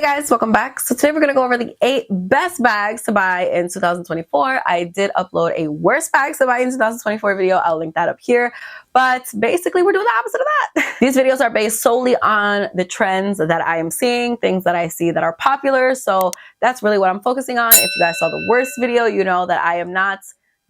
Hey guys, welcome back. So today we're going to go over the 8 best bags to buy in 2024. I did upload a worst bags to buy in 2024 video. I'll link that up here. But basically we're doing the opposite of that. These videos are based solely on the trends that I am seeing, things that I see that are popular. So that's really what I'm focusing on. If you guys saw the worst video, you know that I am not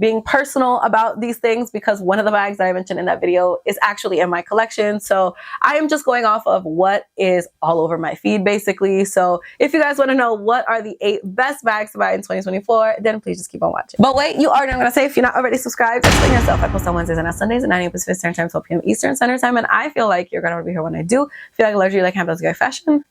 being personal about these things because one of the bags that I mentioned in that video is actually in my collection. So I am just going off of what is all over my feed basically. So if you guys want to know what are the 8 best bags to buy in 2024, then please just keep on watching. But wait, you already know what I'm gonna say. If you're not already subscribed, explain yourself. I post on Wednesdays and on Sundays at 9 a.m. Pacific Standard Time, 12 p.m. Eastern Standard Time. And I feel like you're gonna be here when I do. If you like luxury, you like handbags, you like fashion,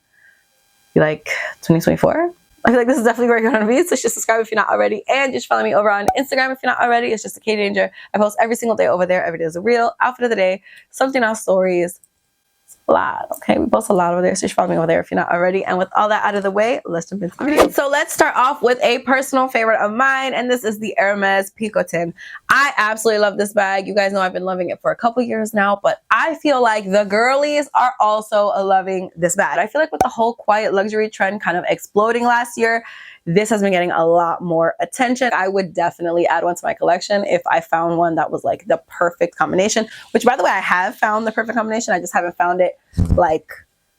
you like 2024. I feel like this is definitely where you're going to be, so just subscribe if you're not already, and just follow me over on Instagram if you're not already. It's just a K Danger. I post every single day over there. Every day is a reel, outfit of the day, something else, stories. It's a lot, okay? We post a lot over there, so just follow me over there if you're not already. And with all that out of the way, let's jump into the video. So let's start off with a personal favorite of mine, and this is the Hermes Picotin. I absolutely love this bag. You guys know I've been loving it for a couple years now, but I feel like the girlies are also loving this bag. I feel like with the whole quiet luxury trend kind of exploding last year, this has been getting a lot more attention. I would definitely add one to my collection if I found one that was like the perfect combination, which by the way, I have found the perfect combination. I just haven't found it like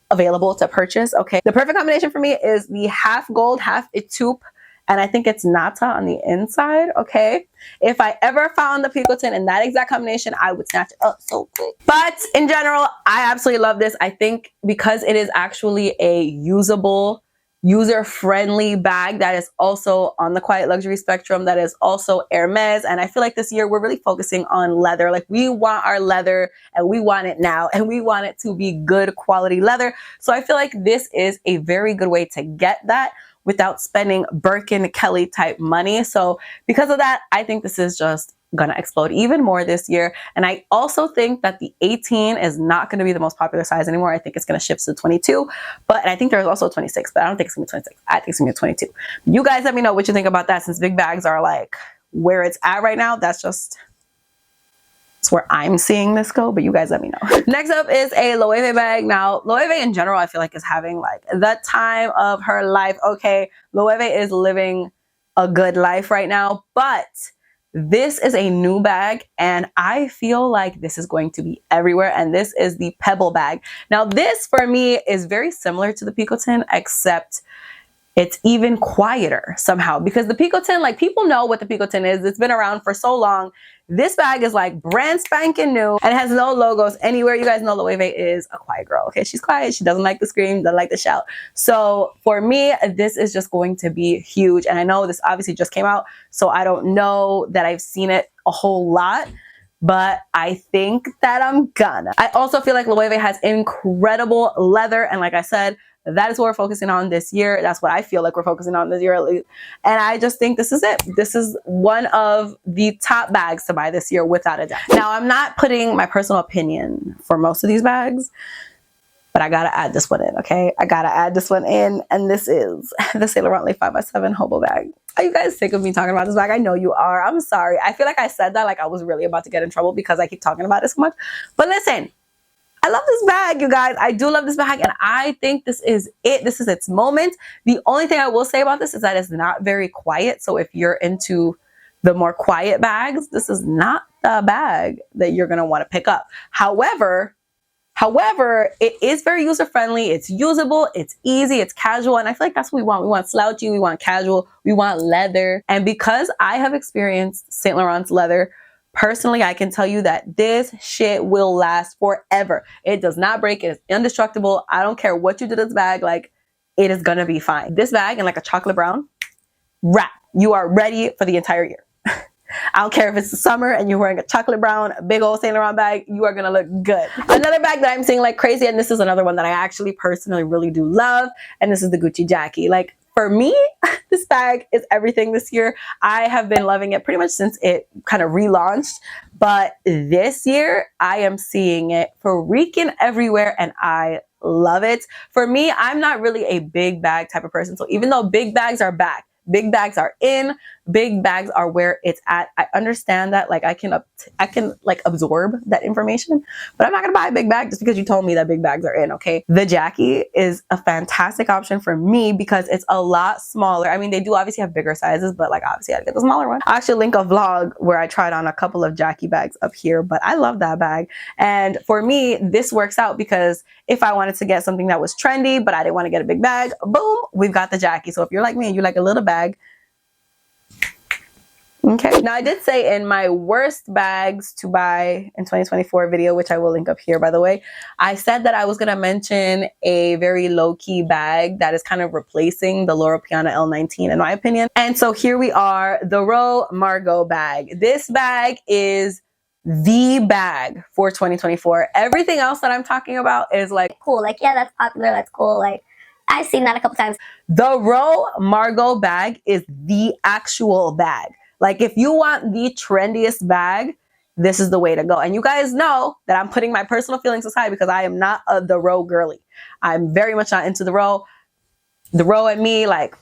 available to purchase. Okay. The perfect combination for me is the half gold, half etupe, and I think it's nata on the inside. Okay. If I ever found the Picotin in that exact combination, I would snatch it up so quick. But in general, I absolutely love this. I think because it is actually a usable, user-friendly bag that is also on the quiet luxury spectrum, that is also Hermes. And I feel like this year we're really focusing on leather. Like we want our leather and we want it now, and we want it to be good quality leather. So I feel like this is a very good way to get that without spending Birkin Kelly type money. So because of that, I think this is just gonna explode even more this year. And I also think that the 18 is not gonna be the most popular size anymore. I think it's gonna shift to 22, and I think there's also 26, but I don't think it's gonna be 26. I think it's gonna be 22. You guys let me know what you think about that, since big bags are like where it's at right now. That's where I'm seeing this go, but you guys let me know. Next up is a Loewe bag. Now, Loewe in general, I feel like is having like the time of her life. Okay, Loewe is living a good life right now, but this is a new bag, and I feel like this is going to be everywhere, and this is the Pebble bag. Now, this for me is very similar to the Picotin, except it's even quieter somehow, because the Picotin, like people know what the Picotin is. It's been around for so long. This bag is like brand spanking new and it has no logos anywhere. You guys know Loewe is a quiet girl. Okay, she's quiet. She doesn't like to scream, doesn't like to shout. So for me, this is just going to be huge. And I know this obviously just came out, so I don't know that I've seen it a whole lot, but I think that I'm gonna. I also feel like Loewe has incredible leather, and like I said, that is what we're focusing on this year. That's what I feel like we're focusing on this year at least. And I just think this is it. This is one of the top bags to buy this year without a doubt. Now, I'm not putting my personal opinion for most of these bags, but I gotta add this one in, okay? I gotta add this one in, and this is the Saint Laurent Le 5x7 Hobo bag. Are you guys sick of me talking about this bag? I know you are. I'm sorry. I feel like I said that like I was really about to get in trouble because I keep talking about it so much. But listen, I love this bag, you guys. I do love this bag, and I think this is it. This is its moment. The only thing I will say about this is that it's not very quiet. So if you're into the more quiet bags, this is not the bag that you're going to want to pick up. However, it is very user-friendly. It's usable, it's easy, it's casual, and I feel like that's what we want. We want slouchy, we want casual, we want leather. And because I have experienced Saint Laurent's leather, personally, I can tell you that this shit will last forever. It does not break. It is indestructible. I don't care what you do to this bag. Like, it is gonna be fine. This bag in like a chocolate brown, wrap. You are ready for the entire year. I don't care if it's the summer and you're wearing a chocolate brown, big old Saint Laurent bag, you are gonna look good. Another bag that I'm seeing like crazy, and this is another one that I actually personally really do love, and this is the Gucci Jackie. Like, for me, this bag is everything this year. I have been loving it pretty much since it kind of relaunched. But this year, I am seeing it freaking everywhere, and I love it. For me, I'm not really a big bag type of person. So even though big bags are back, Big bags are in. Big bags are where it's at. I understand that, like I can like absorb that information, but I'm not gonna buy a big bag just because you told me that big bags are in. Okay, the Jackie is a fantastic option for me because it's a lot smaller. I mean, they do obviously have bigger sizes, but like obviously I had to get the smaller one. I actually link a vlog where I tried on a couple of Jackie bags up here, but I love that bag. And for me, this works out because if I wanted to get something that was trendy, but I didn't want to get a big bag, boom, we've got the Jackie. So if you're like me and you like a little bag, okay. Now I did say in my worst bags to buy in 2024 video, which I will link up here by the way, I said that I was going to mention a very low-key bag that is kind of replacing the Loro Piana L19 in my opinion. And so here we are, the Ro Margot bag. This bag is the bag for 2024. Everything else that I'm talking about is like cool, like yeah, that's popular, that's cool, like I've seen that a couple times. The Ro Margot bag is the actual bag. Like if you want the trendiest bag, this is the way to go. And you guys know that I'm putting my personal feelings aside because I am not the Ro girly. I'm very much not into the Ro. The Ro and me, like,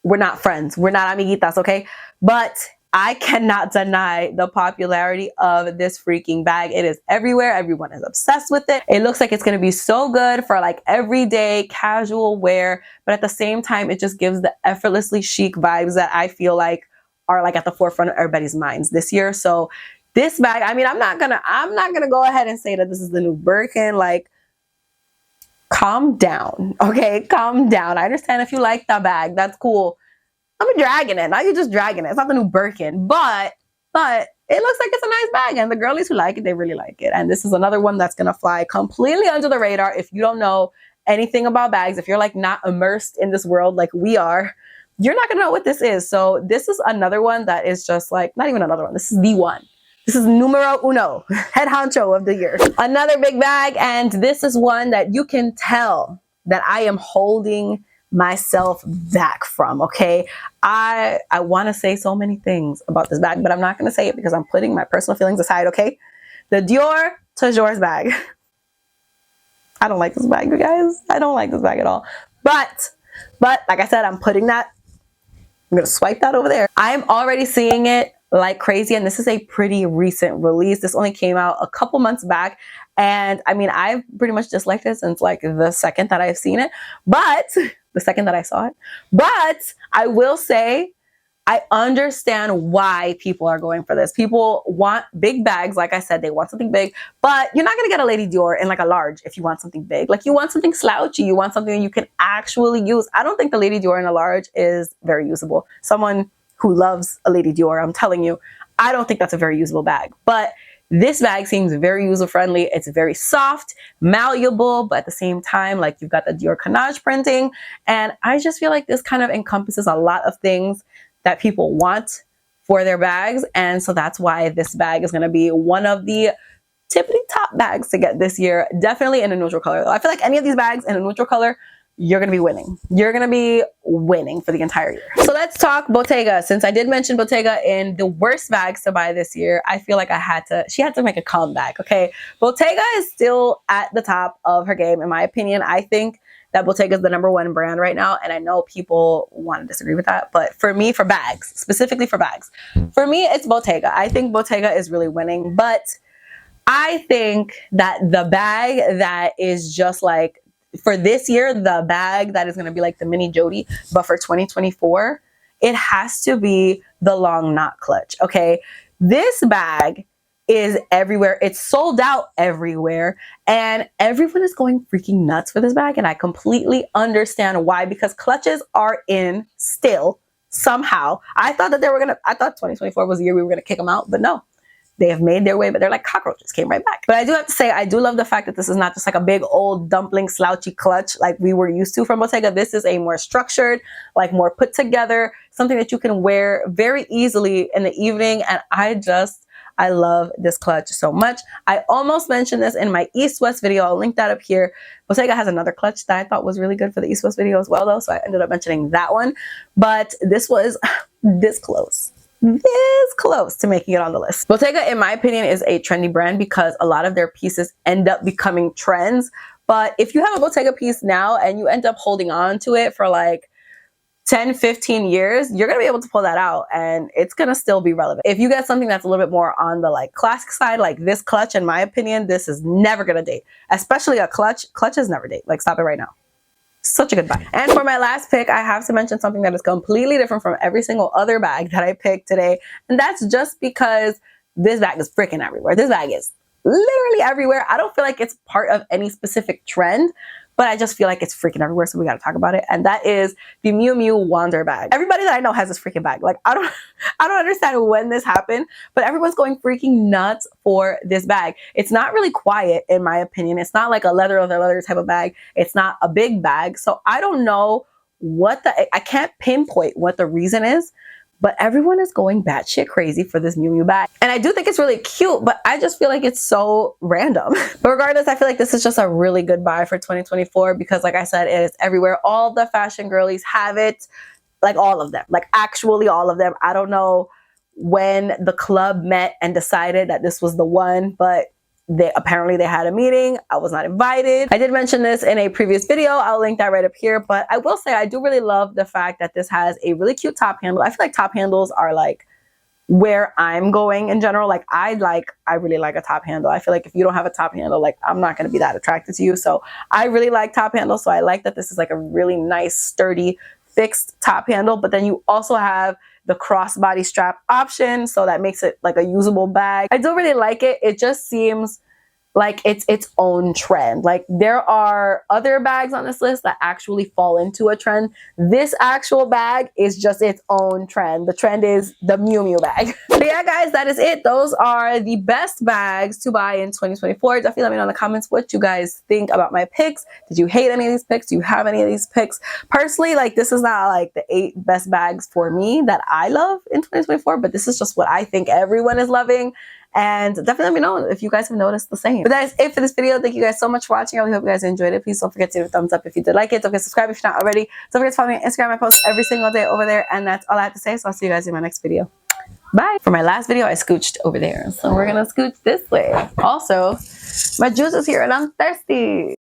we're not friends. We're not amiguitas, okay? But I cannot deny the popularity of this freaking bag. It is everywhere. Everyone is obsessed with it. It looks like it's going to be so good for like everyday casual wear. But at the same time, it just gives the effortlessly chic vibes that I feel like are like at the forefront of everybody's minds this year. So this bag, I mean, I'm not gonna go ahead and say that this is the new Birkin. Like, calm down, okay? Calm down. I understand if you like that bag, that's cool. I'm dragging it. Now you're just dragging it. It's not the new Birkin, but it looks like it's a nice bag, and the girlies who like it, they really like it. And this is another one that's gonna fly completely under the radar if you don't know anything about bags. If you're like not immersed in this world like we are, you're not gonna know what this is. So this is another one that is just like, not even another one, this is the one. This is numero uno, head honcho of the year. Another big bag, and this is one that you can tell that I am holding myself back from, okay? I wanna say so many things about this bag, but I'm not gonna say it because I'm putting my personal feelings aside, okay? The Dior Toujours bag. I don't like this bag, you guys. I don't like this bag at all. But like I said, I'm gonna swipe that over there. I'm already seeing it like crazy, and this is a pretty recent release. This only came out a couple months back, and I mean, I've pretty much disliked it since like the second that I've seen it, but the second that I saw it. But I will say, I understand why people are going for this. People want big bags. Like I said, they want something big, but you're not going to get a Lady Dior in like a large if you want something big. Like you want something slouchy. You want something you can actually use. I don't think the Lady Dior in a large is very usable. Someone who loves a Lady Dior, I'm telling you, I don't think that's a very usable bag. But this bag seems very user-friendly. It's very soft, malleable, but at the same time, like you've got the Dior Canage printing. And I just feel like this kind of encompasses a lot of things that people want for their bags. And so that's why this bag is going to be one of the tippity top bags to get this year. Definitely in a neutral color though. I feel like any of these bags in a neutral color, you're going to be winning. You're going to be winning for the entire year. So let's talk Bottega. Since I did mention Bottega in the worst bags to buy this year, I feel like she had to make a comeback, okay? Bottega is still at the top of her game, in my opinion. I think that Bottega is the #1 brand right now, and I know people want to disagree with that, but for me, for bags, specifically for bags, for me, it's Bottega. I think Bottega is really winning, but I think that the bag that is just like, for this year, the bag that is going to be like the mini Jody, but for 2024, it has to be the long knot clutch, okay? This bag is everywhere. It's sold out everywhere, and everyone is going freaking nuts for this bag, and I completely understand why, because clutches are in still somehow. I thought 2024 was the year we were going to kick them out, but no. They have made their way, but they're like cockroaches, came right back. But I do have to say, I do love the fact that this is not just like a big old dumpling slouchy clutch like we were used to from Bottega. This is a more structured, like more put together, something that you can wear very easily in the evening. And I love this clutch so much. I almost mentioned this in my East-West video. I'll link that up here. Bottega has another clutch that I thought was really good for the East-West video as well, though. So I ended up mentioning that one. But this was this close to making it on the list. Bottega, in my opinion, is a trendy brand because a lot of their pieces end up becoming trends. But if you have a Bottega piece now and you end up holding on to it for like 10-15 years, you're gonna be able to pull that out and it's gonna still be relevant. If you get something that's a little bit more on the like classic side, like this clutch, in my opinion, this is never gonna date. Especially a clutch. Clutches never date. Like, stop it right now. Such a good bag. And for my last pick, I have to mention something that is completely different from every single other bag that I picked today. And that's just because this bag is freaking everywhere. This bag is literally everywhere. I don't feel like it's part of any specific trend, but I just feel like it's freaking everywhere, so we gotta talk about it. And that is the Miu Miu Wander bag. Everybody that I know has this freaking bag. Like, I don't understand when this happened, but everyone's going freaking nuts for this bag. It's not really quiet, in my opinion. It's not like a leather over leather type of bag. It's not a big bag. So I don't know I can't pinpoint what the reason is, but everyone is going batshit crazy for this Miu Miu bag. And I do think it's really cute, but I just feel like it's so random. But regardless, I feel like this is just a really good buy for 2024 because, like I said, it is everywhere. All the fashion girlies have it. Like, all of them. Like, actually all of them. I don't know when the club met and decided that this was the one, but apparently they had a meeting. I was not invited. I did mention this in a previous video. I'll link that right up here. But I will say I do really love the fact that this has a really cute top handle. I feel like top handles are like where I'm going in general. Like, I really like a top handle. I feel like if you don't have a top handle, like, I'm not going to be that attracted to you. So I really like top handles. So I like that this is like a really nice, sturdy, fixed top handle. But then you also have the crossbody strap option, so that makes it like a usable bag. I do really like it. It just seems like it's its own trend. Like, there are other bags on this list that actually fall into a trend. This actual bag is just its own trend. The trend is the Miu Miu bag. But yeah, guys, that is it. Those are the best bags to buy in 2024. Definitely let me know in the comments what you guys think about my picks. Did you hate any of these picks? Do you have any of these picks? Personally, like, this is not like the 8 best bags for me that I love in 2024, but this is just what I think everyone is loving. And definitely let me know if you guys have noticed the same. But that is it for this video. Thank you guys so much for watching. I really hope you guys enjoyed it. Please don't forget to give a thumbs up if you did like it. Don't forget to subscribe if you're not already. Don't forget to follow me on Instagram. I post every single day over there. And that's all I have to say. So I'll see you guys in my next video. Bye. For my last video, I scooched over there. So we're going to scooch this way. Also, my juice is here and I'm thirsty.